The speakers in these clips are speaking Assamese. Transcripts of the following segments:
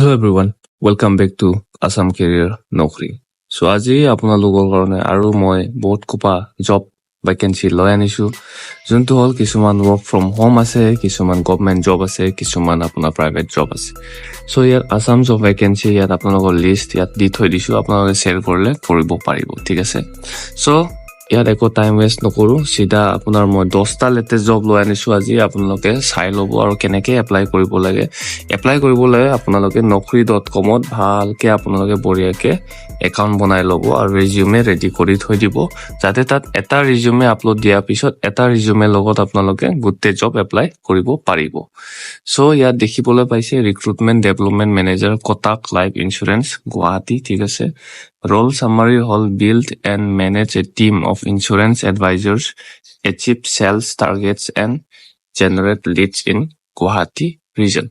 Hello everyone, welcome back to Assam Career Naukri. So আজি আপোনালোকৰ কাৰণে আৰু মই বহুত কোপা জব ভেকেন্সি লৈ আনিছো যোনটো হল কিছুমান work from home আছে কিছুমান গভৰ্ণমেন্ট জব আছে কিছুমান আপোনাৰ প্ৰাইভেট জব আছে সো ইয়াত আসাম জব ভেকেন্সি ইয়াত আপোনালোকৰ লিষ্ট ইয়াত দি থৈ দিছো আপোনালোকে শেয়াৰ কৰিলে কৰিব পাৰিব ঠিক আছে সো ইয়াত একো টাইম ওয়েষ্ট নকৰো সিধা আপোনাৰ মই 10টা লেটেষ্ট জব লৈ আনিছো আজি আপোনালোকে চাই লব আৰু কেনেকৈ এপ্লাই কৰিব লাগে আপোনালোকে naukri.com ত ভালকে আপোনালোকে বঢ়িয়াকে একাউন্ট বনাই লব আৰু ৰেজিউমে ৰেডি কৰি থৈ দিব যাতে তাত এটা ৰেজিউমে আপলোড দিয়াৰ পিছত এটা ৰেজিউমে লগত আপোনালোকে গোটেই জব এপ্লাই কৰিব পাৰিব সো ইয়াত দেখিবলৈ পাইছে recruitment development manager Kotak life insurance Guwahati ঠিক আছে Role summary will build and manage a team of insurance advisors, achieve sales targets and generate leads in Guwahati region.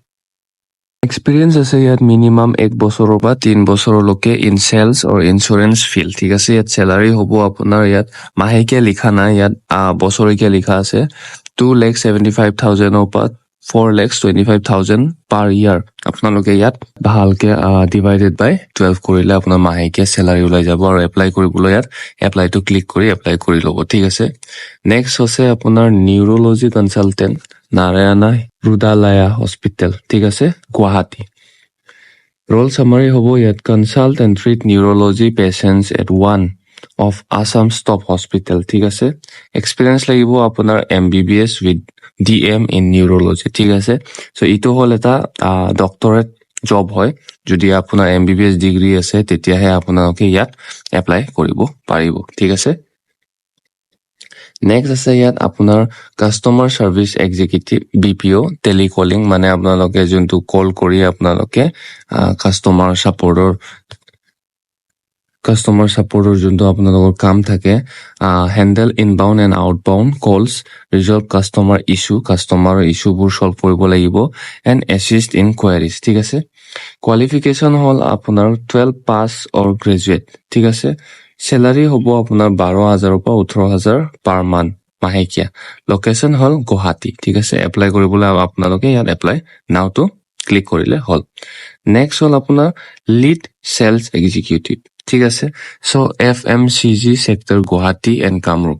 Experience আছে ইয়াত minimum 1 বছৰৰ পৰা 3 বছৰলৈকে in sales or insurance field ঠিক আছে ইয়াত salary হ'ব আপোনাৰ ইয়াত মাহেকীয়া লিখা নাই ইয়াত বছৰীয়া লিখা আছে 2,75,000 ৰ পৰা 4,25,000 per year আপোনালোকে ইয়াত ভালকে divided by 12 কৰিলে আপোনাৰ মাহেকীয়া salary ওলাই যাব আৰু এপ্লাই কৰিবলৈ ইয়াত এপ্লাই টু ক্লিক কৰি এপ্লাই কৰি ল'ব ঠিক আছে নেক্সট আছে আপোনাৰ নিউৰোলজি কনসালটেন্ট নাৰায়ণা ৰুদালয়া হস্পিটেল ঠিক আছে গুৱাহাটী Role summary হ'ব ইয়াত consult and treat neurology patients at one of Assam's top hospital ঠিক আছে experience লাগিব আপোনাৰ MBBS with DM in neurology ঠিক আছে সো ইটো হল এটা ডক্টৰেট জব হয় যদি আপোনাৰ MBBS ডিগ্ৰী আছে তেতিয়াহে আপোনালোকে ইয়াত এপ্লাই কৰিব পাৰিব ঠিক আছে নেক্সট আছে ইয়াত আপোনাৰ customer service executive BPO telecalling মানে আপোনালোকে যোনটো কল কৰি আপোনালোকে কাস্টমাৰ সাপোৰ্টৰ যোনটো আপোনালোকৰ কাম থাকে হ্যান্ডেল ইনবাউন্ড এন্ড আউটবাউন্ড কলস ৰিজলভ কাস্টমাৰ ইস্যুবোৰ সলভ কৰিব লাগিব এন্ড এসিস্ট ইন কোয়াৰিজ ঠিক আছে কোয়ালিফিকেশন হল আপোনাৰ 12 পাস অৰ গ্ৰেজুৱেট ঠিক আছে স্যালাৰি হ'ব আপোনাৰ 12,000 পৰা 18,000 পাৰ মান্থ মাহেকীয়া লোকেশন হল গুৱাহাটী ঠিক আছে এপ্লাই কৰিবলৈ আপোনালোকে ইয়াত এপ্লাই নাও টু ক্লিক কৰিলে হল নেক্সট হল আপোনাৰ লিড সেলস এক্সিকিউটিভ ঠিক আছে so FMCG sector Guwahati and Kamrup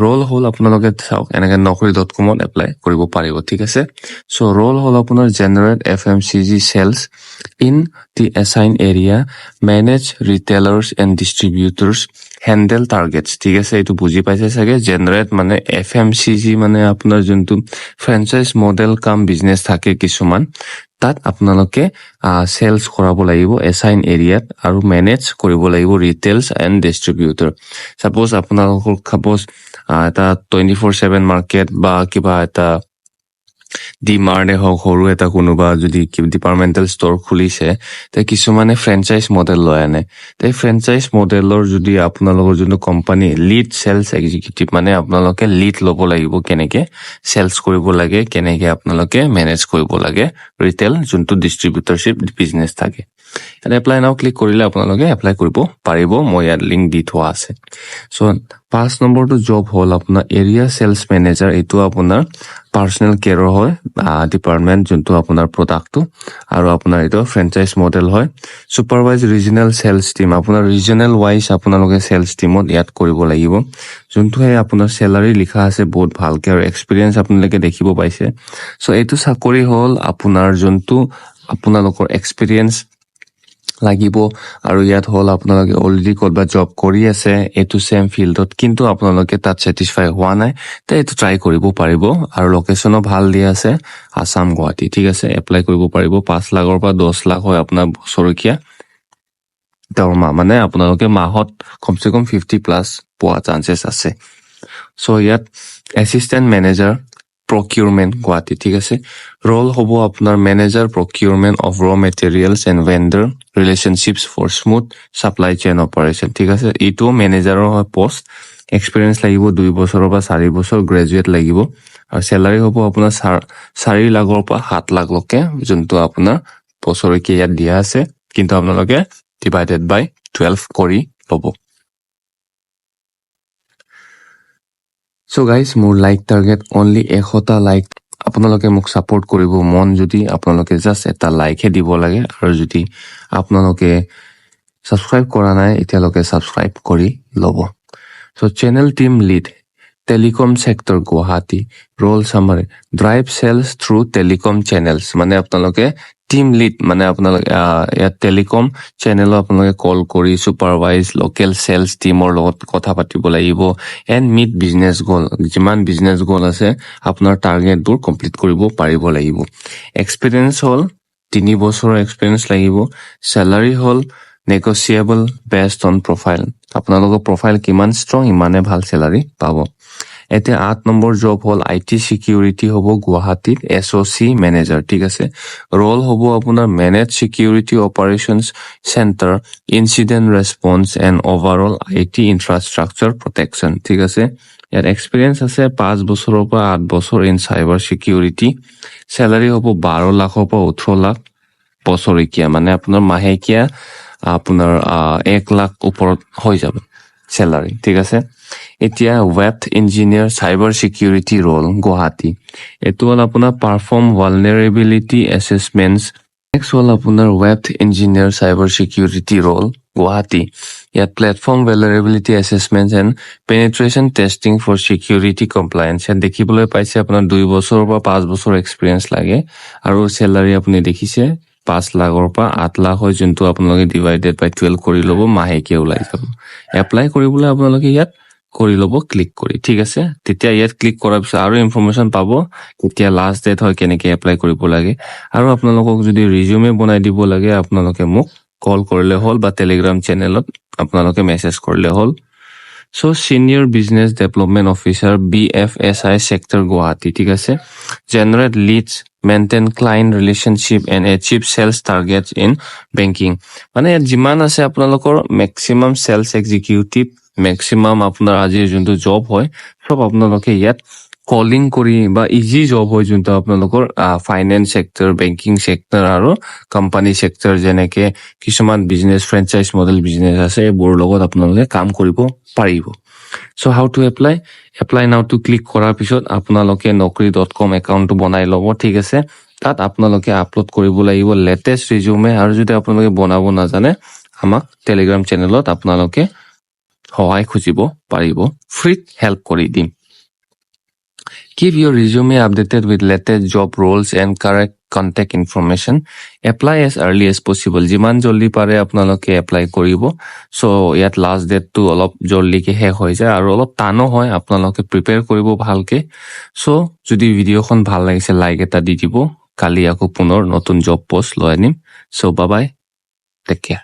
role হল আপোনালোকে চাওক এনেকে naukri.com ত এপ্লাই কৰিব পাৰিব ঠিক আছে সো ৰোল হল আপোনাৰ generate FMCG sales in the assigned area manage retailers and distributors handle targets ঠিক আছে এটো বুজি পাইছে চাগে জেনাৰেট মানে FMCG মানে আপোনাৰ যোনটো ফ্ৰেঞ্চাইজ মডেল কাম বিজনেস থাকে কিছুমান তাত আপোনালোকে সেলস কৰাব লাগিব এসাইন এৰিয়াত আৰু মেনেজ কৰিব লাগিব ৰিটেইলছ এন্ড ডিস্ট্ৰিবিউটৰ সাপোজ আপোনালোকৰ এটা 24/7 মাৰ্কেট বা কিবা এটা ডিমাৰ্টে হওক সৰু এটা কোনোবা যদি ডিপাৰ্টমেন্টাল ষ্টৰ খুলিছে তে কিছুমানে ফ্ৰেঞ্চাইজ মডেল লৈ আনে তে ফ্ৰেঞ্চাইজ মডেলৰ যদি আপোনালোকৰ যোনটো কোম্পানী লিড সেলস এক্সিকিউটিভ মানে আপোনালোকে লিড ল'ব লাগিব কেনেকে সেলস কৰিব লাগে কেনেকে আপোনালোকে মেনেজ কৰিব লাগে ৰিটেইল যোনটো ডিস্ট্ৰিবিউটৰশিপ বিজনেস থাকে এটা এপ্লাই নাও ক্লিক কৰিলে আপোনালোকে এপ্লাই কৰিব পাৰিব মই ইয়াত লিংক দি থোৱা আছে সো 5 নম্বৰটো জব হল আপোনাৰ এৰিয়া সেলস মেনেজাৰ এটো আপোনাৰ পাৰ্সোনাল কেয়াৰৰ হয় ডিপাৰ্টমেন্ট যোনটো আপোনাৰ প্ৰডাক্টটো আৰু আপোনাৰ এটো ফ্ৰেঞ্চাইজ মডেল হয় সুপাৰভাইজ ৰিজনাল সেলস টিম আপোনাৰ ৰিজনাল ওয়াইজ আপোনালোকে সেলস টিমত ইয়াত কৰিব লাগিব যোনটো হে আপোনাৰ স্যালাৰি লিখা আছে বহুত ভালকে আৰু এক্সপেৰিয়েন্স আপোনালোকে দেখিব পাইছে সো এটো চাকৰি হল আপোনাৰ যোনটো আপোনালোকৰ এক্সপেৰিয়েন্স লাগিব আৰু ইয়াত হল আপোনালোকে অলৰেডি কৰবা জব কৰি আছে এটো সেম ফিল্ডত কিন্তু আপোনালোকে তাত স্যাটিসফাই হোৱা নাই তে এটো ট্ৰাই কৰিব পাৰিব আৰু লোকেশনো ভাল দিয়া আছে আসাম গুৱাহাটী ঠিক আছে এপ্লাই কৰিব পাৰিব 5 লাখৰ পৰা 10 লাখ হয় আপোনাৰ বছৰীয়া দৰমহা মানে আপোনালোকে মাহত কমসে কম 50 প্লাস পোৱা চান্সেস আছে সো ইয়াত এসিস্ট্যান্ট ম্যানেজাৰ procurement গুৱাহাটী ঠিক আছে role হ'ব আপোনাৰ manager procurement of raw materials and vendor relationships for smooth supply chain operation ঠিক আছে ইটো ম্যানেজাৰৰ হয় পোষ্ট এক্সপেৰিয়েন্স লাগিব 2 বছৰৰ পৰা 4 বছৰ গ্ৰেজুৱেট লাগিব আৰু স্যালাৰি হ'ব আপোনাৰ 4 লাখৰ পৰা 7 লাখ লৈকে যোনটো আপোনাৰ বছৰীয়া ইয়াত দিয়া আছে কিন্তু আপোনালোকে divided by 12 কৰি ল'ব So guys, more like target only 100 like আপোনালোকে মোক ছাপোৰ্ট কৰিব মন যদি আপোনালোকে জাষ্ট এটা লাইকহে দিব লাগে আৰু যদি আপোনালোকে ছাবস্ক্ৰাইব কৰা নাই এতিয়ালৈকে ছাবস্ক্ৰাইব কৰি ল'ব so channel team lead telecom sector Guwahati role summary drive sales through telecom channels মানে আপোনালোকে টিম লিড মানে আপোনালোকে ইয়াত টেলিকম চেনেলত আপোনালোকে কল কৰি সুপাৰভাইজ লোকেল সেলছ টিমৰ লগত কথা পাতিব লাগিব এণ্ড মিট বিজনেছ গ'ল যিমান বিজনেছ গ'ল আছে আপোনাৰ টাৰ্গেটবোৰ কমপ্লিট কৰিব পাৰিব লাগিব এক্সপিৰিয়েন্স হ'ল 3 বছৰৰ এক্সপিৰিয়েন্স লাগিব স্যালাৰি হ'ল নেগোচিয়েবল বেসড অন প্ৰফাইল আপোনালোকৰ প্ৰফাইল কিমান ষ্ট্ৰং ইমানে ভাল স্যালাৰি পাব এতিয়া 8 নম্বৰ জব হ'ল আইটি সিকিউৰিটি হ'ব গুৱাহাটীত এসওসি মেনেজাৰ ঠিক আছে ৰোল হ'ব আপোনাৰ manage security operations centre incident response and overall IT infrastructure protection ঠিক আছে ইয়াৰ এক্সপিৰিয়েন্স আছে 5 বছৰৰ পৰা 8 বছৰ ইন সাইবাৰ সিকিউৰিটি স্যালাৰি হ'ব 12 লাখৰ পৰা 18 লাখ বছৰিকীয়া মানে আপোনাৰ মাহেকীয়া আপোনাৰ 1 লাখ ওপৰত হৈ যাব স্যালাৰি ঠিক আছে এতিয়া web engineer cyber security role Guwahati এটো হ'ল আপোনাৰ পাৰফৰ্ম ভালনেৰেবিলিটি এছেছমেন্টছ নেক্সট হ'ল আপোনাৰ web engineer cyber security role Guwahati ইয়াত platform vulnerability assessments and penetration testing for security compliance ইয়াত দেখিবলৈ পাইছে আপোনাৰ 2 বছৰৰ পৰা 5 বছৰ এক্সপিৰিয়েন্স লাগে আৰু স্যালাৰি আপুনি দেখিছে 5 লাখৰ পৰা 8 লাখ হয় যোনটো আপোনালোকে ডিভাইডেড বাই 12 কৰি ল'ব মাহেকীয়া ওলাই যাব এপ্লাই কৰিবলৈ আপোনালোকে ইয়াত কৰি ল'ব ক্লিক কৰি ঠিক আছে তেতিয়া ইয়াত ক্লিক কৰাৰ পিছত আৰু ইনফৰমেশন পাব তেতিয়া লাষ্ট ডেট হয় কেনেকৈ এপ্লাই কৰিব লাগে আৰু আপোনালোকক যদি ৰিজিউমে বনাই দিব লাগে আপোনালোকে মোক কল কৰিলে হ'ল বা টেলিগ্ৰাম চেনেলত আপোনালোকে মেছেজ কৰিলে হ'ল so senior business development officer BFSI sector Guwahati ঠিক আছে generate leads maintain client relationship and achieve sales targets in banking মানে যিমান আছে আপোনালোকৰ ম্যাক্সিমাম সেলছ এক্সিকিউটিভ ম্যাক্সিমাম আপোনাৰ আজিৰ যোনটো জব হয় সব আপোনালোকে ইয়াত কলিং কৰি বা ইজি জব হয় যোনটো আপোনালোকৰ ফাইনেন্স সেক্টৰ বেংকিং সেক্টৰ আৰু কোম্পানী সেক্টৰ যেনেকে কিছুমান বিজনেস ফ্ৰেঞ্চাইজ মডেল বিজনেস আছে এইবোৰ লগত আপোনালোকে কাম কৰিব পাৰিব সো হাউ টু এপ্লাই নাও টু ক্লিক কৰাৰ পিছত আপোনালোকে naukri.com একাউণ্টটো বনাই ল'ব ঠিক আছে তাত আপোনালোকে আপলোড কৰিব লাগিব লেটেষ্ট ৰিজিউমে আৰু যদি আপোনালোকে বনাব নাজানে আমাক টেলিগ্ৰাম চেনেলত আপোনালোকে সহায় খুজিব পাৰিব ফ্ৰী হেল্প কৰি দিম Keep your resume updated with latest job roles and correct contact information. Apply as early as possible. যিমান জলদি পাৰে আপোনালোকে এপ্লাই কৰিব সো ইয়াত লাষ্ট ডেট টো অলপ জলদিকে শেষ হৈ যায় আৰু অলপ টানো হয় আপোনালোকে প্ৰিপেয়াৰ কৰিব ভালকে সো যদি ভিডিওখন ভাল লাগিছে লাইক এটা দি দিব কালি আকৌ পুনৰ নতুন জব পোষ্ট লৈ আনিম so bye bye take care